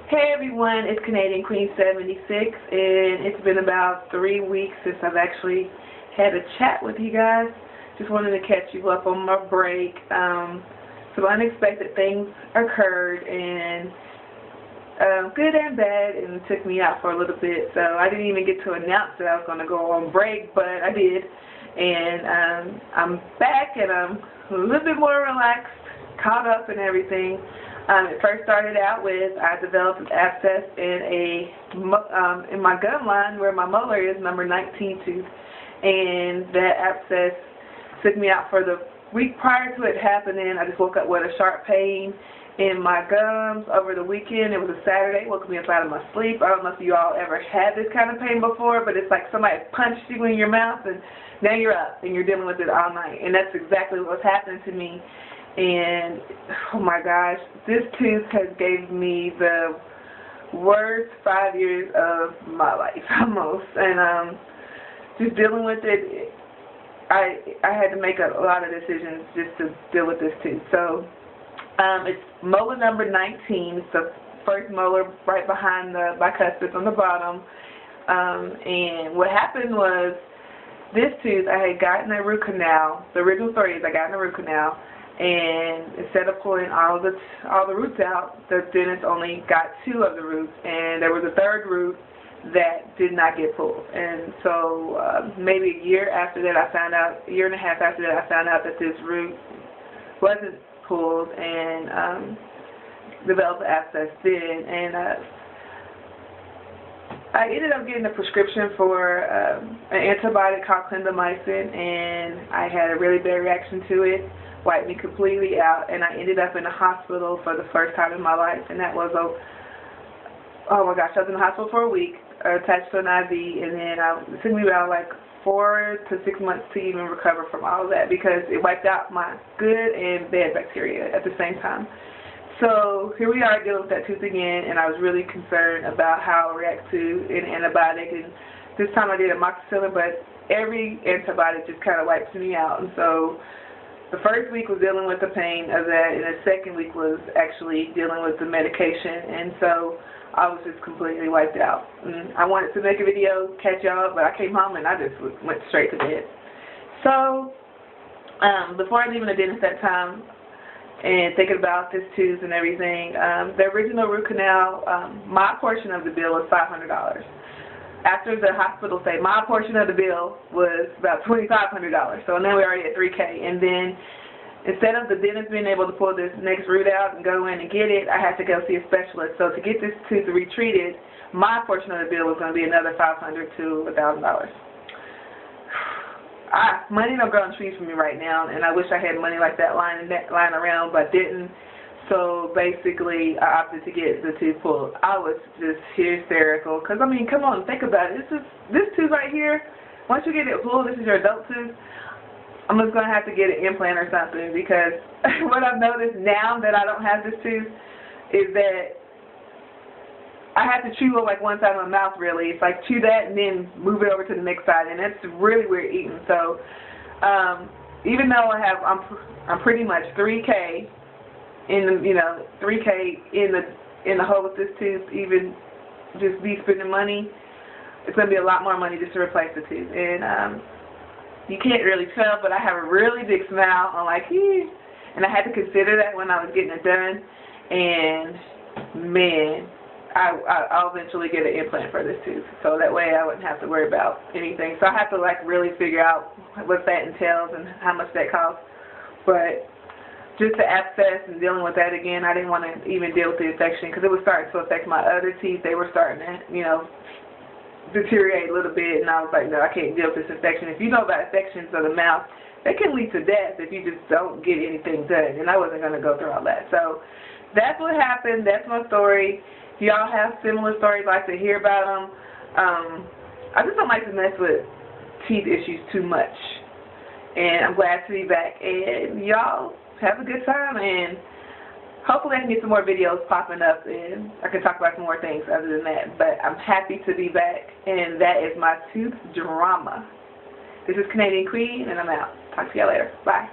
Hey everyone, it's Canadian Queen 76, and it's been about 3 weeks since I've actually had a chat with you guys. Just wanted to catch you up on my break. Some unexpected things occurred, and good and bad, and it took me out for a little bit. So I didn't even get to announce that I was going to go on break, but I did. And I'm back, and I'm a little bit more relaxed, caught up and everything. It first started out with I developed an abscess in my gum line where my molar is, number 19 tooth, and that abscess took me out for the week prior to it happening. I just woke up with a sharp pain in my gums over the weekend. It was a Saturday. It woke me up out of my sleep. I don't know if you all ever had this kind of pain before, but it's like somebody punched you in your mouth, and now you're up and you're dealing with it all night. And that's exactly what was happening to me. And oh my gosh, this tooth has gave me the worst 5 years of my life almost. And just dealing with it, I had to make a lot of decisions just to deal with this tooth. So it's molar number 19. It's the first molar right behind the bicuspid on the bottom. And what happened was this tooth, I had gotten a root canal. The original story is I got in a root canal. And instead of pulling all the roots out, the dentist only got 2 of the roots, and there was a 3rd root that did not get pulled. And so maybe a year after that, a year and a half after that, I found out that this root wasn't pulled, and developed an abscess then. And I ended up getting a prescription for an antibiotic called clindamycin, and I had a really bad reaction to it. Wiped me completely out, and I ended up in the hospital for the first time in my life, and that was, oh my gosh, I was in the hospital for a week, attached to an IV, and then it took me about like 4 to 6 months to even recover from all of that, because it wiped out my good and bad bacteria at the same time. So here we are dealing with that tooth again, and I was really concerned about how I react to an antibiotic, and this time I did amoxicillin, but every antibiotic just kind of wipes me out. And so the first week was dealing with the pain of that, and the second week was actually dealing with the medication, and so I was just completely wiped out. And I wanted to make a video, catch y'all, but I came home and I just went straight to bed. So before I leaving the dentist that time and thinking about this tooth and everything, the original root canal, my portion of the bill was $500. After the hospital stay, my portion of the bill was about $2,500. So now we're already at $3,000. And then instead of the dentist being able to pull this next root out and go in and get it, I had to go see a specialist. So to get this tooth retreated, my portion of the bill was going to be another $500 to $1,000. Money don't grow on trees for me right now, and I wish I had money like that lying around, but didn't. So basically, I opted to get the tooth pulled. I was just hysterical, because, I mean, come on, think about it. This tooth right here, once you get it pulled, this is your adult tooth, I'm just going to have to get an implant or something, because what I've noticed now that I don't have this tooth is that I have to chew on like one side of my mouth, really. It's like chew that and then move it over to the next side, and that's really weird eating. So even though I'm pretty much $3,000 in the, $3,000 in the hole with this tooth, even just be spending money, it's going to be a lot more money just to replace the tooth. And you can't really tell, but I have a really big smile. I'm like, and I had to consider that when I was getting it done. And man, I'll eventually get an implant for this tooth, so that way I wouldn't have to worry about anything. So I have to like really figure out what that entails and how much that costs. But just the abscess and dealing with that again, I didn't want to even deal with the infection, because it was starting to affect my other teeth. They were starting to, deteriorate a little bit, and I was like, no, I can't deal with this infection. If you know about infections of the mouth, they can lead to death if you just don't get anything done, and I wasn't going to go through all that. So that's what happened. That's my story. If y'all have similar stories, like to hear about them. I just don't like to mess with teeth issues too much, and I'm glad to be back. And y'all have a good time, and hopefully I can get some more videos popping up, and I can talk about some more things other than that. But I'm happy to be back, and that is my tooth drama. This is Canadian Queen, and I'm out. Talk to y'all later. Bye.